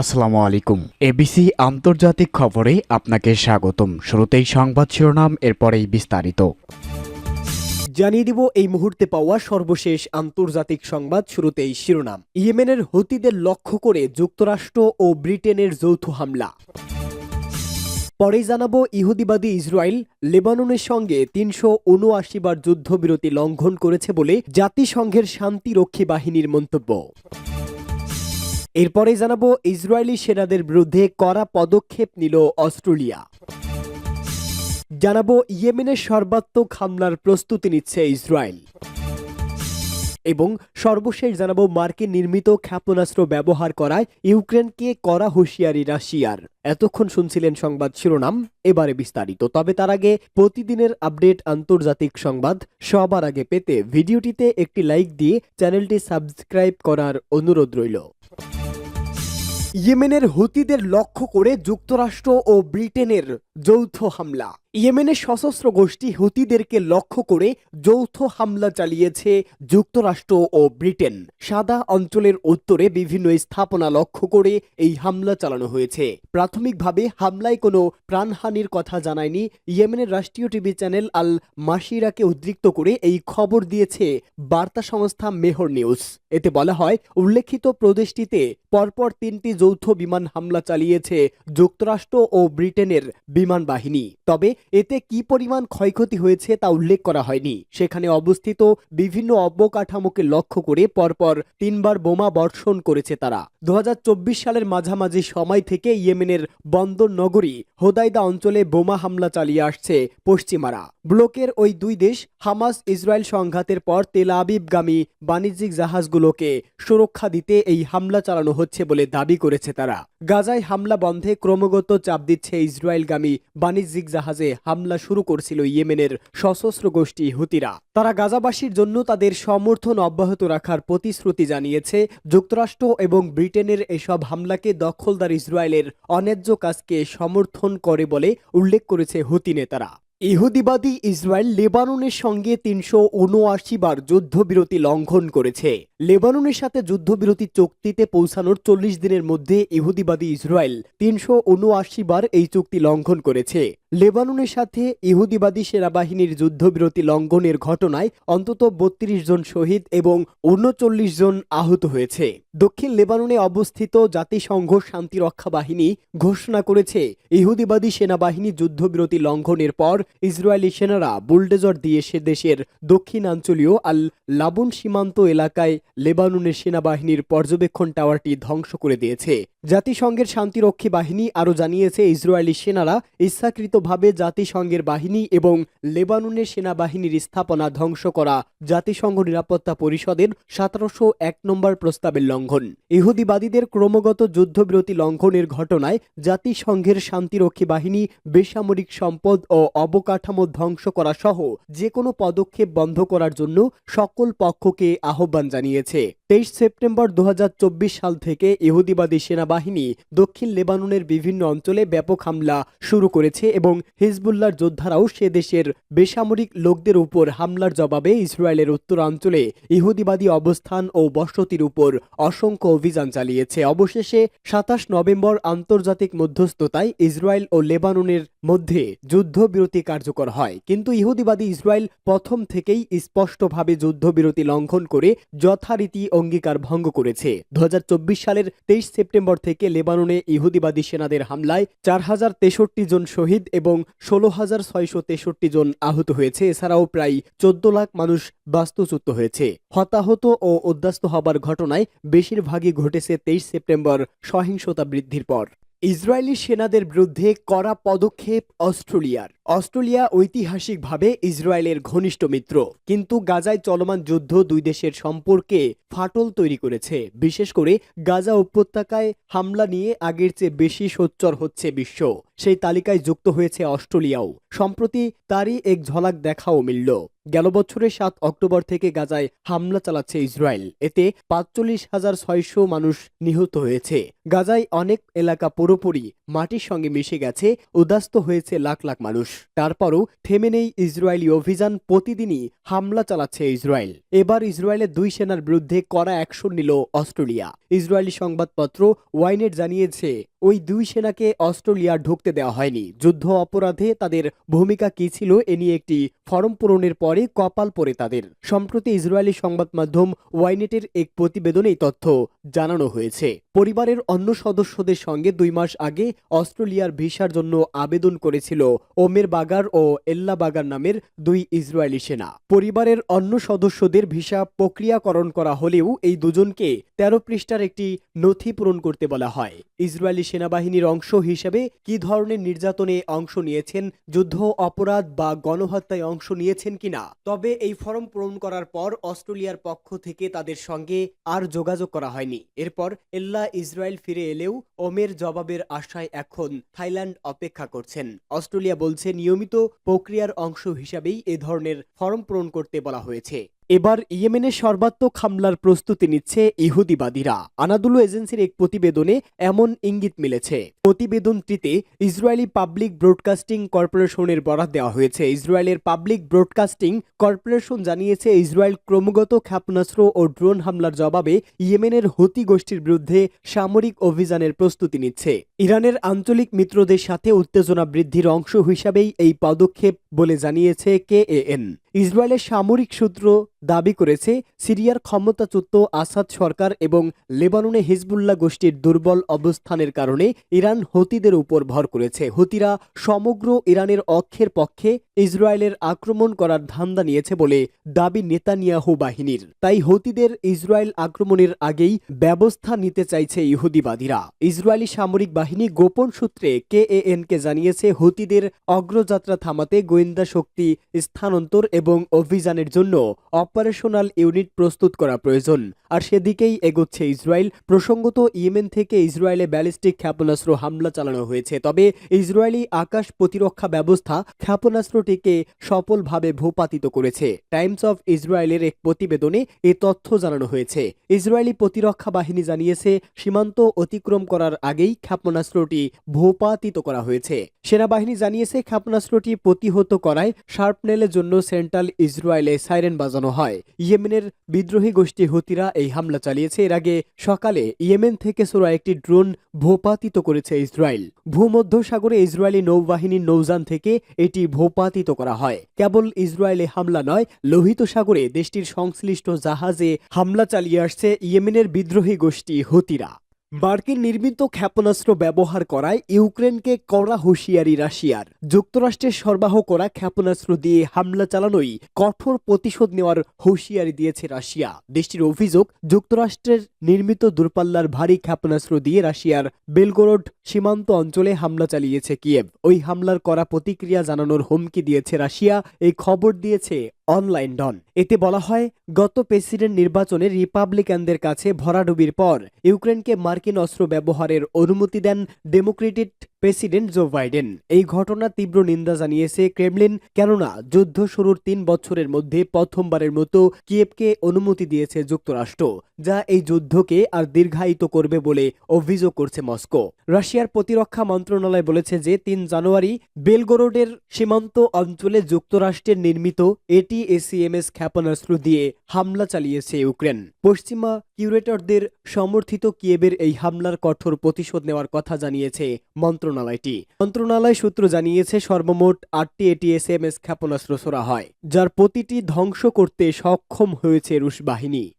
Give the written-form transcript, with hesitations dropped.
আসসালামু আলাইকুম। এবিসি আন্তর্জাতিক খবরে আপনাকে স্বাগতম। শুরুতেই সংবাদ শিরোনাম, এরপরেই বিস্তারিত। জানিয়ে দিব এই মুহূর্তে পাওয়া সর্বশেষ আন্তর্জাতিক সংবাদ। শুরুতেই শিরোনাম। ইয়েমেনের হুতিদের লক্ষ্য করে যুক্তরাষ্ট্র ও ব্রিটেনের যৌথ হামলা। পরেই জানাবো ইহুদিবাদী ইসরায়েল লেবাননের সঙ্গে ৩৭৯ বার যুদ্ধবিরতি লঙ্ঘন করেছে বলে জাতিসংঘের শান্তিরক্ষী বাহিনীর মন্তব্য। এরপরে জানাবো ইসরায়েলি সেনাদের বিরুদ্ধে কড়া পদক্ষেপ নিল অস্ট্রেলিয়া। জানাবো ইয়েমেনের সর্বাত্মক হামলার প্রস্তুতি নিচ্ছে ইসরায়েল। এবং সর্বশেষ জানাবো মার্কিন নির্মিত ক্ষেপণাস্ত্র ব্যবহার করায় ইউক্রেনকে কড়া হুঁশিয়ারি রাশিয়ার। এতক্ষণ শুনছিলেন সংবাদ শিরোনাম, এবারে বিস্তারিত। তবে তার আগে প্রতিদিনের আপডেট আন্তর্জাতিক সংবাদ সবার আগে পেতে ভিডিওটিতে একটি লাইক দিয়ে চ্যানেলটি সাবস্ক্রাইব করার অনুরোধ রইল। ইয়েমেনের হুতিদের লক্ষ্য করে যুক্তরাষ্ট্র ও ব্রিটেনের যৌথ হামলা। ইয়েমেনের সশস্ত্র গোষ্ঠী হুতিদেরকে লক্ষ্য করে যৌথ হামলা চালিয়েছে যুক্তরাষ্ট্র ও ব্রিটেন। সাদা অঞ্চলের উত্তরে বিভিন্ন স্থাপনা লক্ষ্য করে এই হামলা চালানো হয়েছে। প্রাথমিকভাবে হামলায় কোনো প্রাণহানির কথা জানায়নি ইয়েমেনের রাষ্ট্রীয় টিভি চ্যানেল আল মাসিরাকে উদ্ধৃত করে এই খবর দিয়েছে বার্তা সংস্থা মেহর নিউজ। এতে বলা হয়, উল্লেখিত প্রদেশটিতে পরপর ৩টি যৌথ বিমান হামলা চালিয়েছে যুক্তরাষ্ট্র ও ব্রিটেনের বিমান বাহিনী। তবে এতে কি পরিমাণ ক্ষয়ক্ষতি হয়েছে তা উল্লেখ করা হয়নি। সেখানে অবস্থিত বিভিন্ন অবকাঠামোকে লক্ষ্য করে পরপর ৩বার বোমা বর্ষণ করেছে তারা। ২০২৪ সালের মাঝামাঝি সময় থেকে ইয়েমেনের বন্দর নগরী হোদাইদা অঞ্চলে বোমা হামলা চালিয়ে আসছে পশ্চিমারা। ব্লকের ওই দুই দেশ হামাস ইসরায়েল সংঘাতের পর তেল আবিবগামী বাণিজ্যিক জাহাজগুলোকে সুরক্ষা দিতে এই হামলা চালানো হচ্ছে বলে দাবি করেছে তারা। গাজায় হামলা বন্ধে ক্রমাগত চাপ দিচ্ছে ইসরায়েলগামী বাণিজ্যিক জাহাজে হামলা শুরু করছিল ইয়েমেনের সশস্ত্র গোষ্ঠী হুতিরা। তারা গাজাবাসীর জন্য তাদের সমর্থন অব্যাহত রাখার প্রতিশ্রুতি জানিয়েছে। যুক্তরাষ্ট্র এবং ব্রিটেনের এসব হামলাকে দখলদার ইসরায়েলের অন্যায্য কাজকে সমর্থন করে বলে উল্লেখ করেছে হুতি নেতারা। ইহুদিবাদী ইসরায়েল লেবাননের সঙ্গে ৩৭৯ বার যুদ্ধবিরতি লঙ্ঘন করেছে। লেবাননের সাথে যুদ্ধবিরতি চুক্তিতে পৌঁছানোর ৪০ দিনের মধ্যে ইহুদিবাদী ইসরায়েল ৩৭৯ বার এই চুক্তি লঙ্ঘন করেছে। লেবাননের সাথে ইহুদিবাদী সেনাবাহিনীর যুদ্ধবিরতি লঙ্ঘনের ঘটনায় অন্তত ৩২ জন শহীদ এবং ৩৯ জন আহত হয়েছে। দক্ষিণ লেবাননে অবস্থিত জাতিসংঘ শান্তিরক্ষা বাহিনী ঘোষণা করেছে, ইহুদিবাদী সেনাবাহিনী যুদ্ধবিরতি লঙ্ঘনের পর ইসরায়েলি সেনারা বুলডোজার দিয়ে সে দেশের দক্ষিণাঞ্চলীয় আল লাবুন সীমান্ত এলাকায় লেবাননের সেনাবাহিনীর পর্যবেক্ষণ টাওয়ারটি ধ্বংস করে দিয়েছে। জাতিসংঘের শান্তিরক্ষী বাহিনী আরও জানিয়েছে, ইসরায়েলি সেনারা ইচ্ছাকৃতভাবে জাতিসংঘের বাহিনী এবং লেবাননের সেনাবাহিনীর স্থাপনা ধ্বংস করা জাতিসংঘ নিরাপত্তা পরিষদের ১৭০১ নম্বর প্রস্তাবের লঙ্ঘন। ইহুদিবাদীদের ক্রমাগত যুদ্ধবিরতি লঙ্ঘনের ঘটনায় জাতিসংঘের শান্তিরক্ষী বাহিনী বেসামরিক সম্পদ ও অবকাঠামো ধ্বংস করা সহ যে কোনো পদক্ষেপ বন্ধ করার জন্য সকল পক্ষকে আহ্বান জানিয়েছে। ২৩ সেপ্টেম্বর ২০২৪ সাল থেকে ইহুদিবাদী সেনাবাহিনী দক্ষিণ লেবাননের বিভিন্ন অঞ্চলে ব্যাপক হামলা শুরু করেছে এবং হিজবুল্লাহর যোদ্ধারাও সে দেশের বেসামরিক লোকদের উপর হামলার জবাবে ইসরায়েলের উত্তরাঞ্চলে ইহুদিবাদী অবস্থান ও বসতির উপর অসংখ্য অভিযান চালিয়েছে। অবশেষে ২৭ নভেম্বর আন্তর্জাতিক মধ্যস্থতায় ইসরায়েল ও লেবাননের মধ্যে যুদ্ধবিরতি কার্যকর হয়, কিন্তু ইহুদিবাদী ইসরায়েল প্রথম থেকেই স্পষ্টভাবে যুদ্ধবিরতি লঙ্ঘন করে যথারীতি অঙ্গীকার ভঙ্গ করেছে। ২০২৪ সালের ২৩ সেপ্টেম্বর থেকে লেবাননে ইহুদিবাদী সেনাদের হামলায় ৪,০৬৩ জন শহীদ এবং ১৬,৬৬৩ জন আহত হয়েছে। এছাড়াও প্রায় ১৪ লাখ মানুষ বাস্তুচ্যুত হয়েছে। হতাহত ও উদ্বাস্তু হবার ঘটনায় বেশিরভাগই ঘটেছে ২৩ সেপ্টেম্বর সহিংসতা বৃদ্ধির পর। ইসরায়েলি সেনাদের বিরুদ্ধে কড়া পদক্ষেপ অস্ট্রেলিয়ার। অস্ট্রেলিয়া ঐতিহাসিকভাবে ইসরায়েলের ঘনিষ্ঠ মিত্র, কিন্তু গাজায় চলমান যুদ্ধ দুই দেশের সম্পর্কে ফাটল তৈরি করেছে। বিশেষ করে গাজা উপত্যকায় হামলা নিয়ে আগের চেয়ে বেশি সোচ্চার হচ্ছে বিশ্ব। সেই তালিকায় যুক্ত হয়েছে অস্ট্রেলিয়াও। সম্প্রতি তারই এক ঝলক দেখাও মিলল। গেল বছরের ৭ অক্টোবর থেকে গাজায় হামলা চালাচ্ছে ইসরায়েল। এতে ৪৫,৬০০ মানুষ নিহত হয়েছে। গাজায় অনেক এলাকা পুরোপুরি মাটির সঙ্গে মিশে গেছে, উদাস্ত হয়েছে লাখ লাখ মানুষ। তারপরও থেমে নেই ইসরায়েলি অভিযান, প্রতিদিনই হামলা চালাচ্ছে ইসরায়েল। এবার ইসরায়েলের 2 সেনার বিরুদ্ধে কড়া অ্যাকশন নিল অস্ট্রেলিয়া। ইসরায়েলি সংবাদপত্র ওয়াইনেট জানিয়েছে ওই 2 সেনাকে অস্ট্রেলিয়া ঢুকতে দেওয়া হয়নি। যুদ্ধ অপরাধে তাদের ভূমিকা কি ছিল এ নিয়ে একটি ফরম পূরণের পরে কপাল পড়ে তাদের। সম্প্রতি ইসরায়েলি সংবাদ মাধ্যম ওয়াইনেটের এক প্রতিবেদনে এই তথ্য জানানো হয়েছে। পরিবারের অন্য সদস্যদের সঙ্গে 2 মাস আগে অস্ট্রেলিয়ার ভিসার জন্য আবেদন করেছিল ওমের বাগার ও এল্লা বাগার নামের 2 ইসরায়েলি সেনা। পরিবারের অন্য সদস্যদের ভিসা প্রক্রিয়াকরণ করা হলেও এই দুজনকে 13 পৃষ্ঠার একটি নথি পূরণ করতে বলা হয়। ইসরায়েলি সেনাবাহিনীর অংশ হিসেবে কি ধরনের নির্যাতনে অংশ নিয়েছেন, যুদ্ধ অপরাধ বা গণহত্যায় অংশ নিয়েছেন কিনা। তবে এই ফর্ম পূরণ করার পর অস্ট্রেলিয়ার পক্ষ থেকে তাদের সঙ্গে আর যোগাযোগ করা হয়নি। এরপর এল্লা ইসরায়েল ফিরে এলেও ওমের জবাবের আশায় এখন থাইল্যান্ড অপেক্ষা করছেন। অস্ট্রেলিয়া বলছে নিয়মিত প্রক্রিয়ার অংশ হিসাবেই এ ধরনের ফর্ম পূরণ করতে বলা হয়েছে। এবার ইয়েমেনের সর্বাত্মক হামলার প্রস্তুতি নিচ্ছে ইহুদিবাদীরা। আনাদুলু এজেন্সির এক প্রতিবেদনে এমন ইঙ্গিত মিলেছে। প্রতিবেদনটিতে ইসরায়েলি পাবলিক ব্রডকাস্টিং কর্পোরেশনের বরাত দেওয়া হয়েছে। ইসরায়েলের পাবলিক ব্রডকাস্টিং কর্পোরেশন জানিয়েছে ইসরায়েল ক্রমাগত ক্ষেপণাস্ত্র ও ড্রোন হামলার জবাবে ইয়েমেনের হুতি গোষ্ঠীর বিরুদ্ধে সামরিক অভিযানের প্রস্তুতি নিচ্ছে। ইরানের আঞ্চলিক মিত্রদের সাথে উত্তেজনা বৃদ্ধির অংশ হিসাবেই এই পদক্ষেপ বলে জানিয়েছে কেএএন। ইসরায়েলের সামরিক সূত্র দাবি করেছে সিরিয়ার ক্ষমতাচ্যুত আসাদ সরকার এবং লেবাননে হিজবুল্লাহ গোষ্ঠীর দুর্বল অবস্থানের কারণে ইরান হুতিদের উপর ভর করেছে। হুতিরা সমগ্র ইরানের অক্ষের পক্ষে ইসরায়েলের আক্রমণ করার ধান্দা নিয়েছে বলে দাবি নেতানিয়াহু বাহিনীর। তাই হুতিদের ইসরায়েল আক্রমণের আগেই ব্যবস্থা নিতে চাইছে ইহুদিবাদীরা। ইসরায়েলি সামরিক বাহিনী গোপন সূত্রে কেএএনকে জানিয়েছে হুতিদের অগ্রযাত্রা থামাতে গোয়েন্দা শক্তি স্থানান্তর এবং অভিযানের জন্য অপারেশনাল ইউনিট প্রস্তুত করা প্রয়োজন। আর সেদিকেই এগোচ্ছে ইসরায়েল। প্রসঙ্গত ইয়েমেন থেকে ইসরায়েলে ব্যালিস্টিক ক্ষেপণাস্ত্র হামলা চালানো হয়েছে। তবে ইসরায়েলি আকাশ প্রতিরক্ষা ব্যবস্থা ক্ষেপণাস্ত্রটিকে সফলভাবে ভূপাতিত করেছে। টাইমস অফ ইসরায়েলের এক প্রতিবেদনে এ তথ্য জানানো হয়েছে। ইসরায়েলি প্রতিরক্ষা বাহিনী জানিয়েছে সীমান্ত অতিক্রম করার আগেই ক্ষেপণাস্ত্রটি ভূপাতিত করা হয়েছে। সেনাবাহিনী জানিয়েছে ক্ষেপণাস্ত্রটি প্রতিহত করায় শার্পনেলের জন্য সেন্ট্রাল ইসরায়েলে সাইরেন বাজানো হয়। ইয়েমেনের বিদ্রোহী গোষ্ঠী হুতিরা এই হামলা চালিয়েছে। এর আগে সকালে ইয়েমেন থেকে ছোড়া একটি ড্রোন ভূপাতিত করেছে ইসরায়েল। ভূমধ্যসাগরে ইসরায়েলি নৌবাহিনীর নৌযান থেকে এটি ভূপাতিত করা হয়। কেবল ইসরায়েলে হামলা নয়, লোহিত সাগরে দেশটির সংশ্লিষ্ট জাহাজে হামলা চালিয়ে আসছে ইয়েমেনের বিদ্রোহী গোষ্ঠী হুতিরা। মার্কিন নির্মিত ক্ষেপণাস্ত্র ব্যবহার করায় ইউক্রেনকে কড়া হুঁশিয়ারি রাশিয়ার। যুক্তরাষ্ট্রের সরবরাহ করা ক্ষেপণাস্ত্র দিয়ে হামলা চালানোই কঠোর প্রতিশোধ নেওয়ার হুঁশিয়ারি দিয়েছে রাশিয়া। দেশটির অভিযোগ, যুক্তরাষ্ট্রের নির্মিত দূরপাল্লার ভারী ক্ষেপণাস্ত্র দিয়ে রাশিয়ার বেলগোরোড সীমান্ত অঞ্চলে হামলা চালিয়েছে কিয়েভ। ওই হামলার কড়া প্রতিক্রিয়া জানানোর হুমকি দিয়েছে রাশিয়া। এই খবর দিয়েছে অনলাইন ডন। এতে বলা হয়, গত প্রেসিডেন্ট নির্বাচনে রিপাবলিকানদের কাছে ভরাডুবির পর ইউক্রেনকে মার্কিন অস্ত্র ব্যবহারের অনুমতি দেন ডেমোক্রেটিক প্রেসিডেন্ট জো বাইডেন। এই ঘটনার তীব্র নিন্দা জানিয়েছে ক্রেমলিন, কেননা যুদ্ধ শুরুর 3 বছরের মধ্যে প্রথমবারের মতো কিয়েভকে অনুমতি দিয়েছে যুক্তরাষ্ট্র, যা এই যুদ্ধকে আর দীর্ঘায়িত করবে বলে অভিযোগ করছে মস্কো। রাশিয়ার প্রতিরক্ষা মন্ত্রণালয় বলেছে যে 3 জানুয়ারি বেলগোরোডের সীমান্ত অঞ্চলে যুক্তরাষ্ট্রের নির্মিত এটিএসিএমএস ক্ষেপণাস্ত্র দিয়ে হামলা চালিয়েছে ইউক্রেন। পশ্চিমা কিউরেটরদের সমর্থিত কিয়েভের এই হামলার কঠোর প্রতিশোধ নেওয়ার কথা জানিয়েছে মন্ত্রণালয়টি। মন্ত্রণালয় সূত্র জানিয়েছে সর্বমোট 8টি এটিএসএমএস ক্ষেপণাস্ত্র ছোড়া হয়, যার প্রতিটি ধ্বংস করতে সক্ষম হয়েছে রুশ বাহিনী।